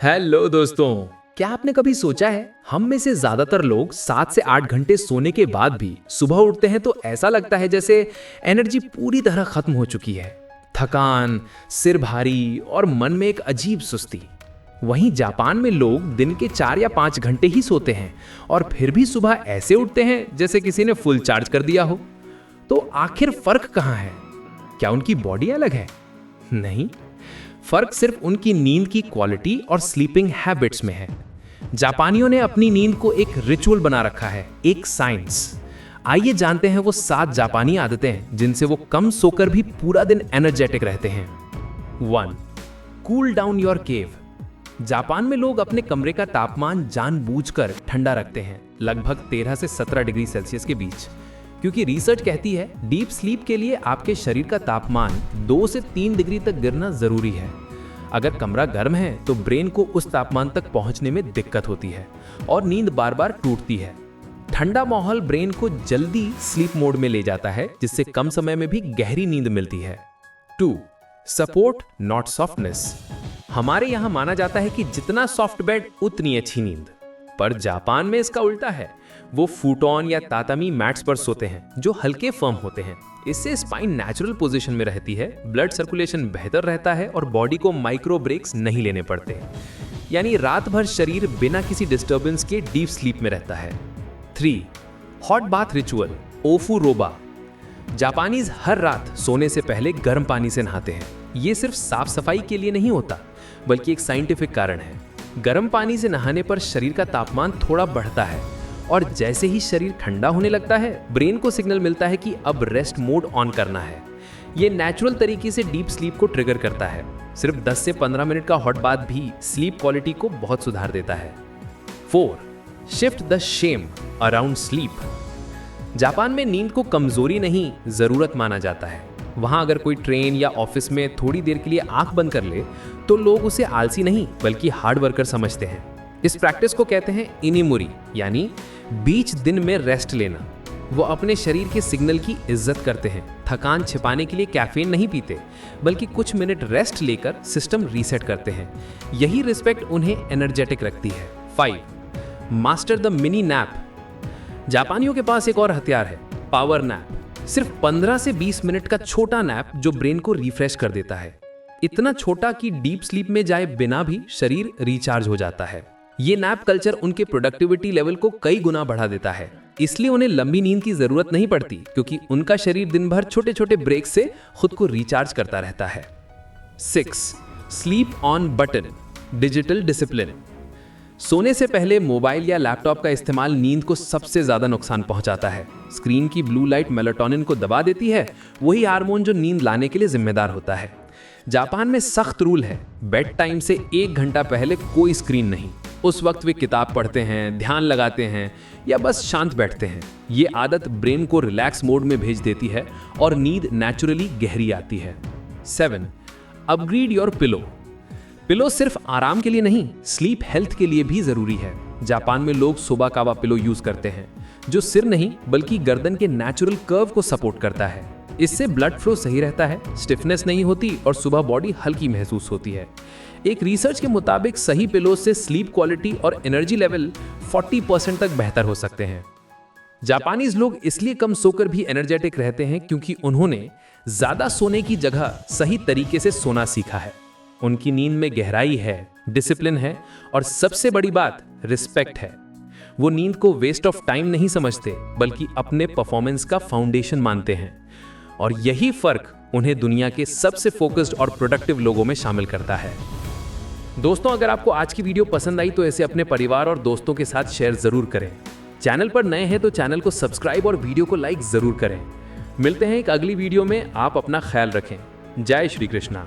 Hello दोस्तों, क्या आपने कभी सोचा है हम में से ज्यादातर लोग 7 से 8 घंटे सोने के बाद भी सुबह उठते हैं तो ऐसा लगता है जैसे एनर्जी पूरी तरह खत्म हो चुकी है। थकान, सिर भारी और मन में एक अजीब सुस्ती। वहीं जापान में लोग दिन के 4 या 5 घंटे ही सोते हैं और फिर भी सुबह ऐसे उठते हैं जैसे किसी ने फुल चार्ज कर दिया हो। तो आखिर फर्क कहाँ है? क्या उनकी बॉडी अलग है? नहीं, फर्क सिर्फ उनकी नींद की क्वालिटी और स्लीपिंग हैबिट्स में है। जापानियों ने अपनी नींद को एक रिचुअल बना रखा है, एक साइंस। आइए जानते हैं वो 7 जापानी आदतें जिनसे वो कम सोकर भी पूरा दिन एनर्जेटिक रहते हैं। 1. Cool down your cave. Japan में लोग अपने कमरे का तापमान जानबूझकर ठंडा रखते हैं, लगभग 13 से 17 डिग्री सेल्सियस के बीच, क्योंकि रिसर्च कहती है डीप स्लीप के लिए आपके शरीर का तापमान 2 से 3 डिग्री तक गिरना जरूरी है। अगर कमरा गर्म है तो ब्रेन को उस तापमान तक पहुंचने में दिक्कत होती है और नींद बार बार टूटती है। ठंडा माहौल ब्रेन को जल्दी स्लीप मोड में ले जाता है, जिससे कम समय में भी गहरी नींद मिलती है। 2. Support not softness. हमारे यहाँ माना जाता है कि जितना सॉफ्ट बेड उतनी अच्छी नींद, पर जापान में इसका उल्टा है। वो फूटॉन या तातामी मैट्स पर सोते हैं जो हल्के फर्म होते हैं। इससे स्पाइन नेचुरल पोजीशन में रहती है, ब्लड सर्कुलेशन बेहतर रहता है और बॉडी को माइक्रो ब्रेक्स नहीं लेने पड़ते। यानी रात भर शरीर बिना किसी डिस्टर्बेंस के डीप स्लीप में रहता है। 3. हॉट बाथ रिचुअल ओफू रोबा। जापानीज हर रात सोने से पहले गर्म पानी से नहाते हैं। ये सिर्फ साफ सफाई के लिए नहीं होता, बल्कि एक साइंटिफिक कारण है। गर्म पानी से नहाने पर शरीर का तापमान थोड़ा बढ़ता है और जैसे ही शरीर ठंडा होने लगता है, ब्रेन को सिग्नल मिलता है कि अब रेस्ट मोड ऑन करना है। ये नेचुरल तरीके से डीप स्लीप को ट्रिगर करता है। सिर्फ 10 से 15 मिनट का हॉट बाथ भी स्लीप क्वालिटी को बहुत सुधार देता है। 4. Shift the shame around sleep. Japan में नींद को कमजोरी नहीं, जरूरत माना जाता है। वहां अगर कोई ट्रेन या ऑफिस में थोड़ी देर के लिए आंख बंद कर ले तो लोग उसे आलसी नहीं बल्कि हार्ड वर्कर समझते हैं। इस प्रैक्टिस को कहते हैं इनिमुरी, यानी बीच दिन में रेस्ट लेना। वो अपने शरीर के सिग्नल की इज्जत करते हैं। थकान छिपाने के लिए कैफीन नहीं पीते, बल्कि कुछ मिनट रेस्ट लेकर सिस्टम रीसेट करते हैं। यही रिस्पेक्ट उन्हें एनर्जेटिक रखती है। 5. Master the mini nap. जापानियों के पास एक और हथियार है, पावर नैप। सिर्फ 15 से 20 मिनट का छोटा नैप जो ब्रेन को रिफ्रेश कर देता है। इतना छोटा कि डीप स्लीप में जाए बिना भी शरीर रिचार्ज हो जाता है। ये नैप कल्चर उनके प्रोडक्टिविटी लेवल को कई गुना बढ़ा देता है। इसलिए उन्हें लंबी नींद की जरूरत नहीं पड़ती, क्योंकि उनका शरीर दिन भर छोटे छोटे ब्रेक से खुद को रिचार्ज करता रहता है। 6. Sleep on button digital discipline. सोने से पहले मोबाइल या लैपटॉप का इस्तेमाल नींद को सबसे ज्यादा नुकसान पहुंचाता है। स्क्रीन की ब्लू लाइट मेलाटोनिन को दबा देती है, वही हार्मोन जो नींद लाने के लिए जिम्मेदार होता है। जापान में सख्त रूल है, बेड टाइम से 1 घंटा पहले कोई स्क्रीन नहीं। उस वक्त वे किताब पढ़ते हैं, ध्यान लगाते हैं या बस शांत बैठते हैं। ये आदत ब्रेन को रिलैक्स मोड में भेज देती है और नींद नेचुरली गहरी आती है। 7. Upgrade your pillow. पिलो सिर्फ आराम के लिए नहीं, स्लीप हेल्थ के लिए भी जरूरी है। जापान में लोग सोबाकावा पिलो यूज करते हैं, जो सिर नहीं बल्कि गर्दन के नेचुरल कर्व को सपोर्ट करता है। इससे ब्लड फ्लो सही रहता है, स्टिफनेस नहीं होती और सुबह बॉडी हल्की महसूस होती है। एक रिसर्च के मुताबिक सही पिलो से स्लीप क्वालिटी और एनर्जी लेवल 40% तक बेहतर हो सकते हैं। जापानीज लोग इसलिए कम सोकर भी एनर्जेटिक रहते हैं क्योंकि उन्होंने ज्यादा सोने की जगह सही तरीके से सोना सीखा है। उनकी नींद में गहराई है, डिसिप्लिन है और सबसे बड़ी बात रिस्पेक्ट है। वो नींद को वेस्ट ऑफ टाइम नहीं समझते, बल्कि अपने परफॉर्मेंस का फाउंडेशन मानते हैं। और यही फर्क उन्हें दुनिया के सबसे फोकस्ड और प्रोडक्टिव लोगों में शामिल करता है। दोस्तों, अगर आपको आज की वीडियो पसंद आई तो इसे अपने परिवार और दोस्तों के साथ शेयर जरूर करें। चैनल पर नए हैं तो चैनल को सब्सक्राइब और वीडियो को लाइक जरूर करें। मिलते हैं एक अगली वीडियो में। आप अपना ख्याल रखें। जय श्री कृष्णा।